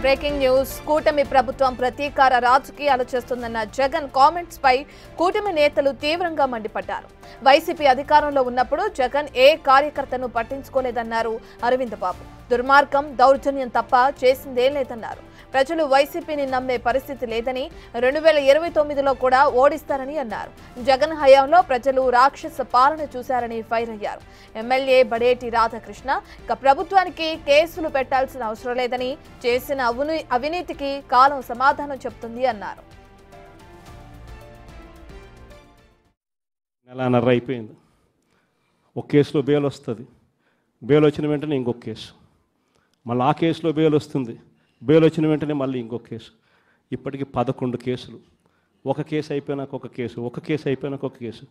Breaking news కూటమి ప్రభుత్వం ప్రతీకార రాజకీయాలు చేస్తుందన్న జగన్ కామెంట్స్ పై కూటమి నేతలు తీవ్రంగా మండిపడ్డారు. వైసీపీ అధికారంలో ఉన్నప్పుడు జగన్ ఏ కార్యకర్తను పట్టించుకోలేదన్నారు అరవింద్ బాబు. దుర్మార్గం, దౌర్జన్యం తప్ప చేసిందేం లేదన్నారు. ప్రజలు వైసీపీని నమ్మే పరిస్థితి లేదని 2029లో కూడా ఓడిస్తారని అన్నారు. జగన్ హయాంలో ప్రజలు రాక్షస పాలన చూశారని ఫైర్ అయ్యారు. ఎమ్మెల్యే బడేటి రాధాకృష్ణ ఇక ప్రభుత్వానికి కేసులు పెట్టాల్సిన అవసరం లేదని, చేసిన అవినీతికి కాలం సమాధానం చెప్తుంది అన్నారు. నెలన్నర అయిపోయింది. ఒక కేసులో బెయిల్ వస్తుంది, బెయిల్ వచ్చిన వెంటనే ఇంకొక కేసు, మళ్ళీ ఆ కేసులో బెయిల్ వస్తుంది, బెయిల్ వచ్చిన వెంటనే మళ్ళీ ఇంకొక కేసు. ఇప్పటికి 11 కేసులు. ఒక కేసు అయిపోయినాక ఒక కేసు, ఒక కేసు అయిపోయినాక ఒక కేసు.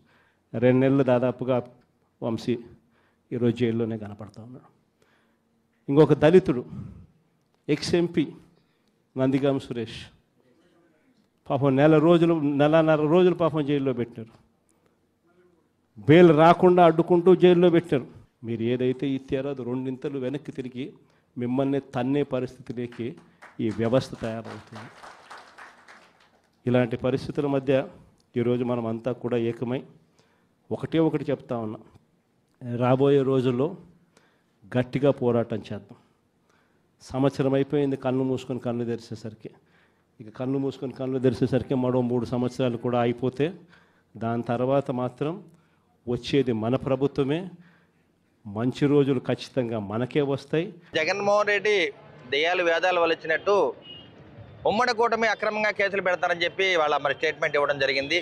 2 నెలలు దాదాపుగా వంశీ ఈరోజు జైల్లోనే కనపడతా ఉన్నాడు. ఇంకొక దళితుడు ఎక్స్-ఎంపీ నందిగామ సురేష్ పాపం నెలన్నర రోజులు పాపం జైల్లో పెట్టారు. బెయిల్ రాకుండా అడ్డుకుంటూ జైల్లో పెట్టారు. మీరు ఏదైతే ఇచ్చారో అది 2 ఇంతలు వెనక్కి తిరిగి మిమ్మల్ని తన్నే పరిస్థితిలోకి ఈ వ్యవస్థ తయారవుతుంది. ఇలాంటి పరిస్థితుల మధ్య ఈరోజు మనం అంతా కూడా ఏకమై ఒకటి చెప్తా ఉన్నాం. రాబోయే రోజుల్లో గట్టిగా పోరాటం చేద్దాం. సంవత్సరం అయిపోయింది కన్ను మూసుకొని కన్ను తెరిచేసరికి. ఇక కన్ను మూసుకొని కన్ను తెరిచేసరికి మరో 3 సంవత్సరాలు కూడా అయిపోతే దాని తర్వాత మాత్రం వచ్చేది మన ప్రభుత్వమే. మంచి రోజులు ఖచ్చితంగా మనకే వస్తాయి. జగన్మోహన్ రెడ్డి దెయ్యాలు వేదాలు వలిచినట్టు ఉమ్మడి కూటమి అక్రమంగా కేసులు పెడతారని చెప్పి వాళ్ళ స్టేట్మెంట్ ఇవ్వడం జరిగింది.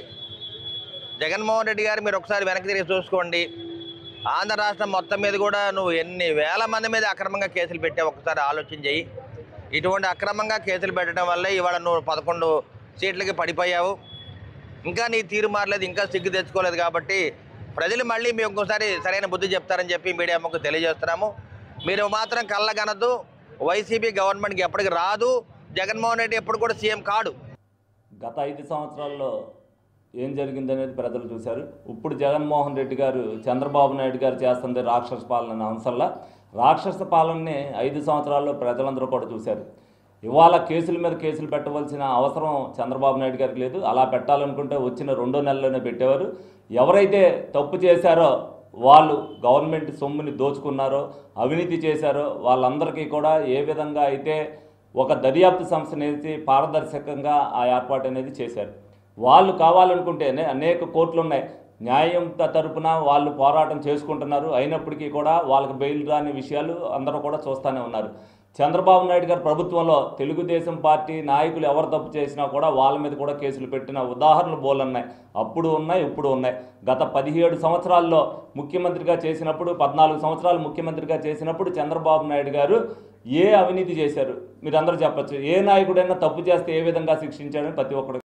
జగన్మోహన్ రెడ్డి గారు మీరు ఒకసారి వెనక్కి తిరిగి చూసుకోండి. ఆంధ్ర రాష్ట్రం మొత్తం మీద కూడా నువ్వు ఎన్ని వేల మంది మీద అక్రమంగా కేసులు పెట్టావు ఒకసారి ఆలోచన చెయ్యి. ఇటువంటి అక్రమంగా కేసులు పెట్టడం వల్లే ఇవాళ నువ్వు 11 సీట్లకి పడిపోయావు. ఇంకా నీ తీరు మారలేదు, ఇంకా సిగ్గు తెచ్చుకోలేదు. కాబట్టి ప్రజలు మళ్ళీ మీ ఇంకోసారి సరైన బుద్ధి చెప్తారని చెప్పి మీడియా ముఖం తెలియజేస్తున్నాము. మీరు మాత్రం కళ్ళగనద్దు. వైసీపీ గవర్నమెంట్కి ఎప్పటికి రాదు. జగన్మోహన్ రెడ్డి ఎప్పుడు కూడా సీఎం కాడు. గత 5 సంవత్సరాల్లో ఏం జరిగిందనేది ప్రజలు చూశారు. ఇప్పుడు జగన్మోహన్ రెడ్డి గారు చంద్రబాబు నాయుడు గారు చేస్తుంది రాక్షస పాలన అనే అంశంలో రాక్షస పాలనని 5 సంవత్సరాల్లో ప్రజలందరూ కూడా చూశారు. ఇవాళ కేసుల మీద కేసులు పెట్టవలసిన అవసరం చంద్రబాబు నాయుడు గారికి లేదు. అలా పెట్టాలనుకుంటే వచ్చిన 2 నెలల్లోనే పెట్టేవారు. ఎవరైతే తప్పు చేశారో, వాళ్ళు గవర్నమెంట్ సొమ్ముని దోచుకున్నారో, అవినీతి చేశారో వాళ్ళందరికీ కూడా ఏ విధంగా అయితే ఒక దర్యాప్తు సంస్థను వేసి పారదర్శకంగా ఆ ఏర్పాటు అనేది చేశారు. వాళ్ళు కావాలనుకుంటేనే అనేక కోర్టులు ఉన్నాయి, న్యాయం తరపున వాళ్ళు పోరాటం చేసుకుంటున్నారు. అయినప్పటికీ కూడా వాళ్ళకి బెయిల్ రాని విషయాలు అందరూ కూడా చూస్తూనే ఉన్నారు. చంద్రబాబు నాయుడు గారి ప్రభుత్వంలో తెలుగుదేశం పార్టీ నాయకులు ఎవరు తప్పు చేసినా కూడా వాళ్ళ మీద కూడా కేసులు పెట్టిన ఉదాహరణలు బోలున్నాయి. అప్పుడు ఉన్నాయి, ఇప్పుడు ఉన్నాయి. గత 17 సంవత్సరాల్లో ముఖ్యమంత్రిగా చేసినప్పుడు, 14 సంవత్సరాలు ముఖ్యమంత్రిగా చేసినప్పుడు చంద్రబాబు నాయుడు గారు ఏ అవినీతి చేశారు మీరందరూ చెప్పచ్చు. ఏ నాయకుడైనా తప్పు చేస్తే ఏ విధంగా శిక్షించాడని ప్రతి ఒక్కరు